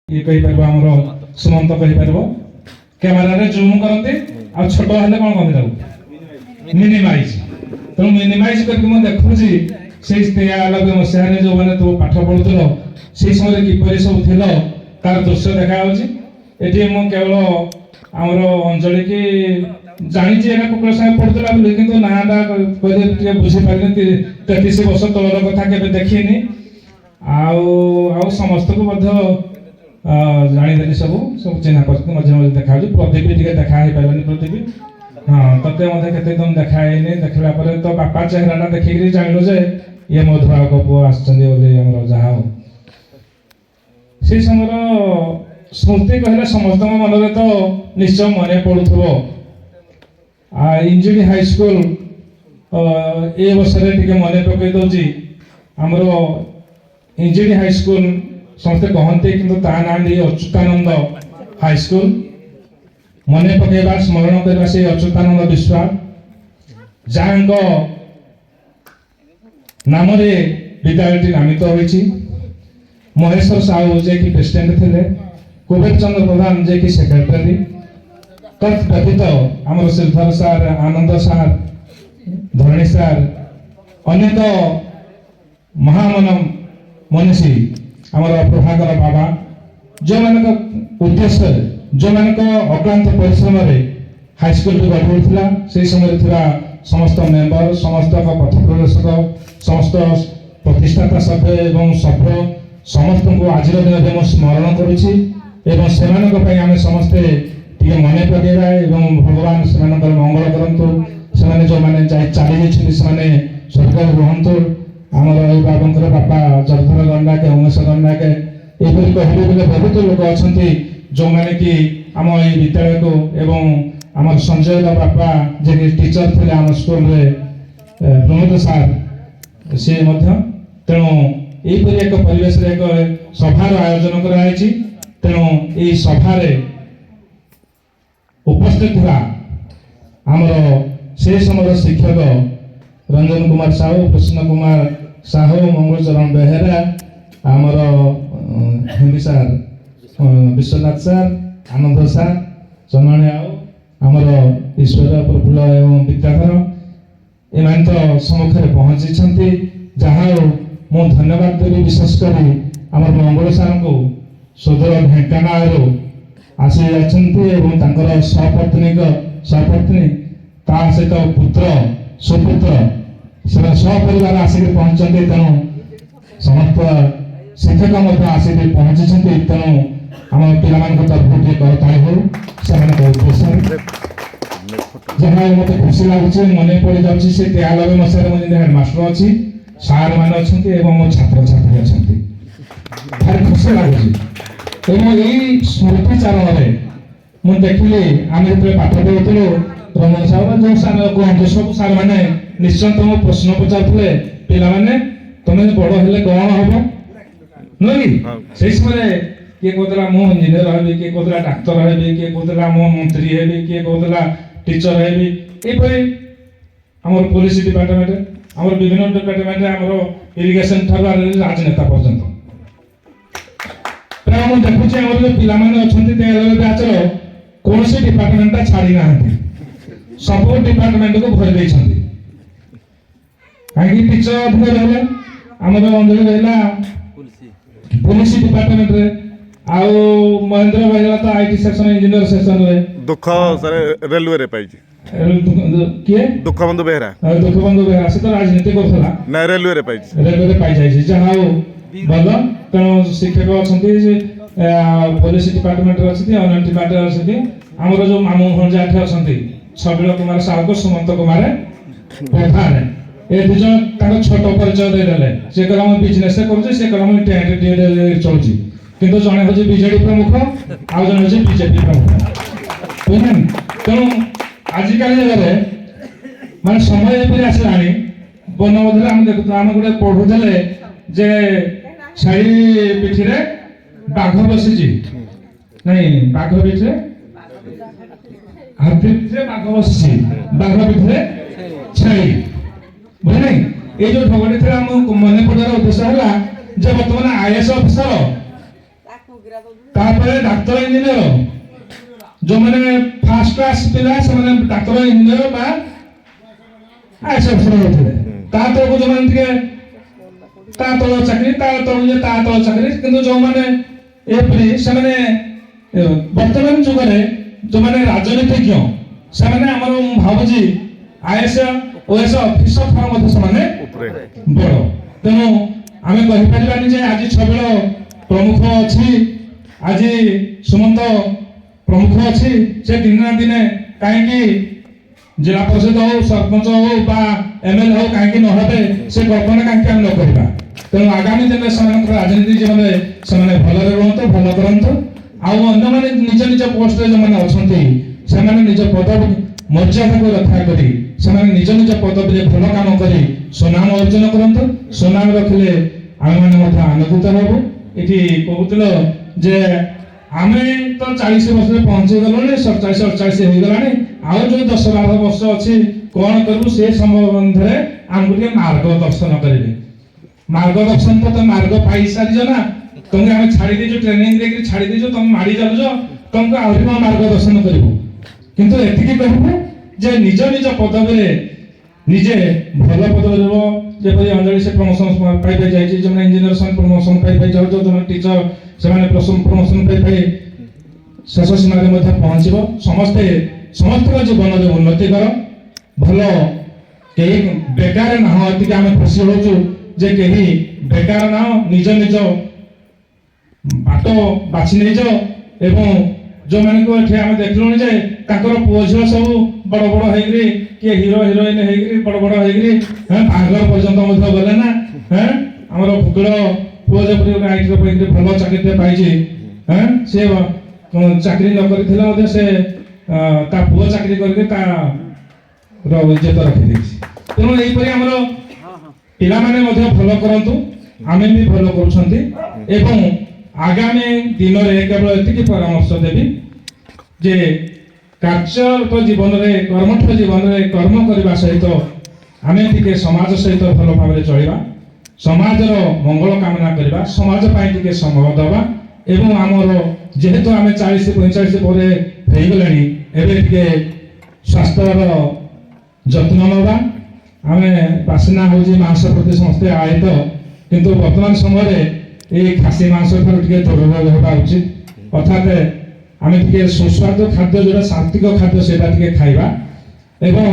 ये कहि परबो हमरो सुमंत कहि परबो कैमरा रे जूम करते आ छोटो हेले कोन करते ताऊ मिनिमाइज तो मिनिमाइज करके म देखुची से अलग मसिहारे जो माने तो पाठ पढुतलो से समय किपरि सब थिलो तार दृश्य देखा होची एटी म केवल हमरो अंचल की जानि जे एना कुकुर संग पढुतला बोली किंतु नाडा कहि के बुझी पारने 33 वर्ष तलर कथा केबे देखिनी आउ समस्त को मध्य जानी सब सब चिन्हा कर मझे मझे देखा प्रदीप टी देखा ही पारानी प्रदीप हाँ ते केते तुम देखा देखला तो बापा चेहरा देखिक जान जे ये मधुआ पुओ आम जहा से समय स्मृति कहले समस्त मन में तो निश्चय मन पड़ुव इंजीडी हाई स्कूल ए वर्ष मन पकई दौर आमर इंजीडी हाई स्कूल समस्ते कहते कि अच्युतानंद हाई स्कूल मन पकेबा स्मरण करवा से अच्युतानंद विश्वास जहाँ नाम विद्यालय नामित होती महेश्वर साहू जे कि प्रेसिडेंट थे कुबेर चंद्र प्रधान जे कि सेक्रेटरी व्यतीत आम श्रीधर सार आनंद सार धरणी सार अनेक महामनम मनीषी आमर प्रभाकर बाबा जो मान उद्देश्य जो मान अक्लांत परिश्रम हाईस्कल गढ़ से समय समस्त मेंबर समस्त पथ प्रदर्शक समस्त प्रतिष्ठाता सभ्य एवं सभ्य समस्त को आज दिन स्मरण करुँच से समस्ते मन पकेबा भगवान से मंगल करूँ से जो मैंने चली जाने स्वर्ग रुहतु आमर बाबा बापा जगधर गंडा के उमेश गंडा के ये कहले बोले बहुत लोग अच्छा जो मैंने कि आम ये विद्यालय को एवं आम संजय बापा जे टीचर थे आम स्कूल प्रमोद सार सी तेणु यहपरि एक परिवेश एक सभार आयोजन कराई तेणु ये सभार उपस्थित था आमर से समय शिक्षक रंजन कुमार साहू कृष्ण कुमार साहू मंगल चरण बेहेरा आमर हिंदी सार विश्वनाथ सार आनंद सार चंदने आमर ईश्वर प्रफुल्ल एवं विद्याधर एम तो सम्मुखें पहुंची जहाँ मु धन्यवाद देवी विशेष कर आमर मंगल सार को सुदूर ढेंकानाल आसी सपत्नी ता सहित पुत्र सुपुत्र से सपरिवार आसिक पहुंचते तेणु समस्त शिक्षक आसिक पहुंची तेणु आम पिला तरफ करताली हो उद्देश्य जहाँ मत खुशी लगुच मन पड़ जाऊँगी से 93 मसीह मुझे हेडमास्टर अच्छी सार मैंने अच्छा मो छात्र छात्री अच्छा भारी खुशी लगुच यही स्मृति चारण में मुझे देखिली आम जो पाठ पढ़ुलू रंजन साहब जो सार कहते सब सार मैंने निश्चय तुम प्रश्न पचारे पे तुम्हें बड़ हेले कौन हम नुह कि समय किए कहला मु इंजीनियर हेबी किए कहला डाक्तर हेबी किए कहला मु मंत्री हेबी किए कहला टीचर हेबी यहपरि आम पुलिस डिपार्टमेंट आम विभिन्न डिपार्टमेंट आम इरिगेशन ठार राजनेता पर्यंत मुझे देखुची आम जो पाने बैचर कौन सी डिपार्टमेंट छाड़ी ना सब डिपार्टमेंट को भर कहीं टीचर अधिक रहा आम अंजलि रहा पुलिस डिपार्टमेंट रे आउ महेंद्र भाई तो आईटी सेक्शन इंजीनियर सेक्शन रे दुख सर रेलवे रे पाई किए दुख बंधु बेहरा से तो राजनीति करथला ना रेलवे रे पाई जाय जहाँ भल तेणु शिक्षक अच्छा पुलिस डिपार्टमेंट अच्छी अन्य डिपार्टमेंट अच्छी आमर जो मामू भंजा अच्छा छबिल कुमार साहू को सुमंत कुमार प्रधान ये दुज छोट परिचय देदेले सी कह बिजनेस कर चलुची किंतु जड़े हूँ बीजेडी प्रमुख आउ जन हूँ बीजेपी प्रमुख बुझे तेणु आजिकल जगह माने समय एपरि आसला बनबोधे आम देखु आम गोटे पढ़ुले जे छाई पिठी बाघ बसी नहीं बाघ पिठे हाथी पिठे बाघ बसी बाघ पिठे छाई बुझे नहीं ये जो ढगटी थे मन पड़ार उद्देश्य है बर्तमान आईएएस अफिसर तापर डाक्टर इंजीनियर जो मैंने फर्स्ट क्लास पिला से मैंने डाक्टर इंजीनियर बा ऐसे अफसर होते ता तो को जो मैंने के ता तो चाकरी चाकरी किंतु जो मैंने एप्री से मैंने वर्तमान जुग रे जो मैंने राजनीतिज्ञ से मैंने हमर भाबुजी आईएएस ओएस ऑफिसर था मते से मैंने উপরে बड़ तेणु आमे कहि परिबानी जे आज छबेल प्रमुख अछि आज सुमंत प्रमुख अछि से दिन ना दिने काहे कि जिला परिषद हो सरपंच हो बा एमएल हो काहे कि न होबे से कल्पना काहे कि हम न करबा तेणु आगामी दिन में समान राजनीति जीवन में समान भल रहंतो भल करंतो आ अन्य माने निज निज पोस्ट रे जमाने अछंती से माने निज पद मर्यादा को रक्षा करी से माने निज निज पद रे भल काम करी सुनाम अर्जन करंतो सुनाम रखले आमे माने मथा आनंदित होबो एठी कहउतलो जे आमे तो 40 वर्ष रे पहुंचे गलोने 47 48 हो गलाने आ जो 10 12 वर्ष अछि कोन करू से संबंध रे हमकु के मार्गदर्शन करिवे मार्गदर्शन तो मार्ग पाई सारी जना तुमके हमें छाड़ी दे जो ट्रेनिंग रे छाड़ी दे जो तुम माड़ी जालु जो तुमको आउरी मार्गदर्शन करिवो किंतु एतिकी कहबो जे निज निज पदवी रे निजे भल पदवी रो जेपरि अंजलि से प्रमोशन पाई पाई जाई जे इंजीनियर सन प्रमोशन पाई पाई जाउ जो टीचर से माने प्रमोशन पाई पाई शेष सीमा रे मध्य पहुंचबो समस्त का जीवन रे उन्नति कर भल केही बेकार ना हो एतिकी आमे खुशी होचु जे केही बेकार ना निज निज बाट बाछि नै जो एवं जो माने को एठे आमे देखलुनी जे ताकर पुओ झियो सब बड़ बड़ हेगरी के हीरो हिरोइन हेगरी बड़ बड़ हेगरी बांग्ला पर्यंत मध्य गले ना हमर फुकड़ पुओ जे पुरी आईटी रो पेगरी भलो चाकरी पाइछि से चाकरी न करिथिला मधे से ता पुओ चाकरी करके ता रो इज्जत रखि देछि तेनो एई परि हमर पिला माने मध्य भलो करंतु आमे भी भलो करूछंती एवं आगामी दिन रे केवल एतिकी परामर्श देबी जे कार्यरत जीवन रे कर्मठ जीवन रे कर्म करबा सहित आमे टिके समाज सहित भलो भाबरे चलिबा समाज रो मंगल कामना करबा समाज पाई टिके समय दबा एवं हमर जेहेतु आमे 40 45 परे हेइ गलानी एबे टिके स्वास्थ्य रो जत्न नबा आमे पासना होजी मांस प्रति समस्त आयत किंतु वर्तमान समय रे ए खासी मांस थार टिके दूर रहबा उचित अर्थात आमे टिके सुस्वादु खाद्य जोरा सात्विक खाद्य सेटा टिके खाइबा एवं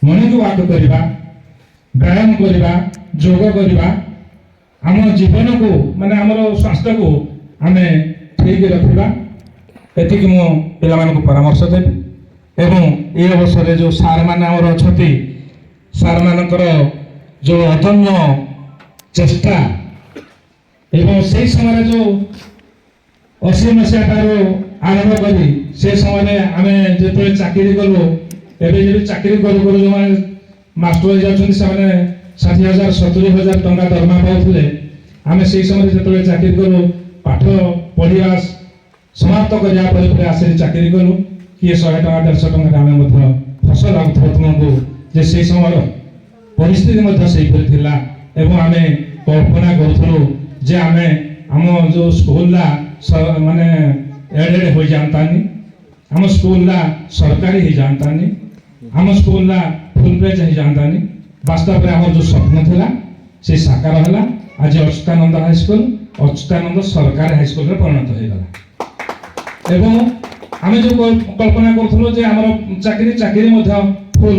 मनी को वाक करिबा व्यायाम करिबा योग करिबा हम जीवन को माने हमर स्वास्थ्य को आमे ठीक रखिबा एतिक मो पिला मान को परामर्श देबी एवं ए अवसर रे जो सार माने हमर अछती सार मानकर जो अदम्य चेष्टा एवं से समय जो 80 मसीहारू आरंभ करी से समय आमे जेते चाकरी करू एबे जे चाकरी करू करू जो मास्टर जाउछन से माने 60,000 70,000 टंका दरमा पाउथले आमे से समय जेते चाकरी करू पाठ पढिया समाप्त करिया पर आसे चाकरी करू कि 100 टंका 150 टंका आमे मध्य फसल आउथो तुमको जे से समय परिस्थिति मध्य सही करथिला एवं आमे कल्पना करथलो जे आमे हम जो स्कूल ला माने एडेड हो जानतानी हम स्कूल ला सरकारी ही जानतानी हम स्कूल ला फुल पेज ही जानतानी वास्तव में हमर जो स्वप्न थिला से साकार होला आज अच्युतानंद हाई स्कूल अच्युतानंद सरकारी हाई स्कूल रे परिणत हो गला एवं हम जो कल्पना करथलो जे हमर चाकरी मध्य फुल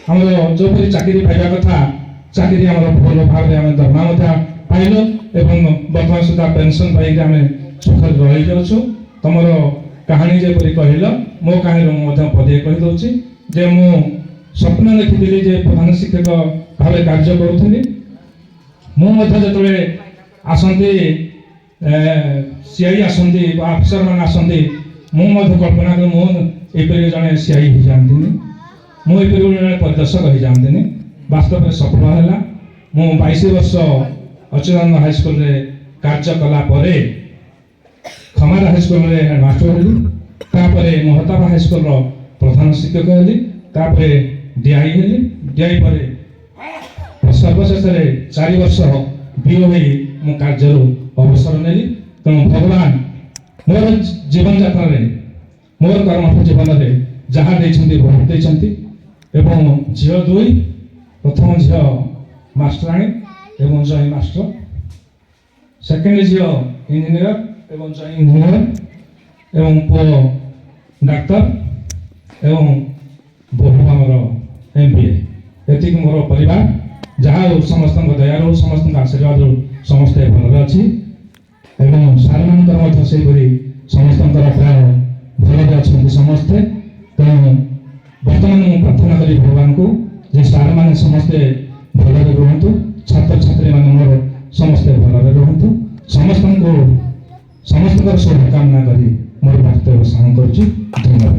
हमर जो परि चाकरी पाइबा कथा चाकरी हमर फुल भाग रे हम दरमा मध्य पाइलो एवं वर्तमान सुधा पेंशन पाई आमे सुखर रही जाउछु तमरो कहानी जे परि कहिलो मो कहानी रो मध्य पदे कहि दउछि जे मु स्वप्न देखिदिली जे प्रधान शिक्षक भाबे कार्य करूथली मु मध्य जतले आसंती सीआई आसंती अफसर मान आसंती मु मध्य कल्पना कर मु एपरि जने सीआई ही जानदिनी मु एपरि जने परिदर्शक ही जानदिनी वास्तव में सफल हैला मु 22 वर्ष अच्युतानंद हाई स्कूल रे कार्य कला परे खमार हाई स्कूल रे हेडमास्टर हेली तापरे महताब हाई स्कूल रो प्रधान शिक्षक हेली तापरे डीआई हेली डीआई परे सर्वशेष रे 4 वर्ष बीओ हेई मु कार्य रो अवसर नेली ତେଣୁ ଭଗବାନ ମୋର ଜୀବନଯାତ୍ରାରେ ମୋର କର୍ମଠ ଜୀବନରେ ଯାହା ଦେଇଛନ୍ତି ବହୁତ ଦେଇଛନ୍ତି। ଏବଂ ଝିଅ 2, ପ୍ରଥମ ଝିଅ ମାଷ୍ଟରାଣୀ ଏବଂ ଜଣେ ମାଷ୍ଟର, ସେକେଣ୍ଡ ଝିଅ ଇଞ୍ଜିନିୟର ଏବଂ ଜଣେ ଇଞ୍ଜିନିୟର, ଏବଂ ପୁଅ ଡାକ୍ତର ଏବଂ ବୋହୂ ଆମର MBA। ଏତିକି ମୋର ପରିବାର, ଯାହା ହଉ ସମସ୍ତଙ୍କ ଦୟାରୁ ସମସ୍ତଙ୍କ ଆଶୀର୍ବାଦରୁ ସମସ୍ତେ ଭଲରେ ଅଛି ଏବଂ ସାର୍ମାନଙ୍କର ମଧ୍ୟ ସେହିପରି ସମସ୍ତଙ୍କର ପ୍ରାୟ ଭଲରେ ଅଛନ୍ତି ସମସ୍ତେ। ତେଣୁ ବର୍ତ୍ତମାନ ମୁଁ ପ୍ରାର୍ଥନା କରି ଭଗବାନଙ୍କୁ ଯେ ସାର୍ମାନେ ସମସ୍ତେ ଭଲରେ ରୁହନ୍ତୁ, ଛାତ୍ରଛାତ୍ରୀମାନେ ମୋର ସମସ୍ତେ ଭଲରେ ରୁହନ୍ତୁ, ସମସ୍ତଙ୍କର ଶୁଭକାମନା କରି ମୋର ବକ୍ତବ୍ୟ ସାଙ୍ଗ କରୁଛି। ଧନ୍ୟବାଦ।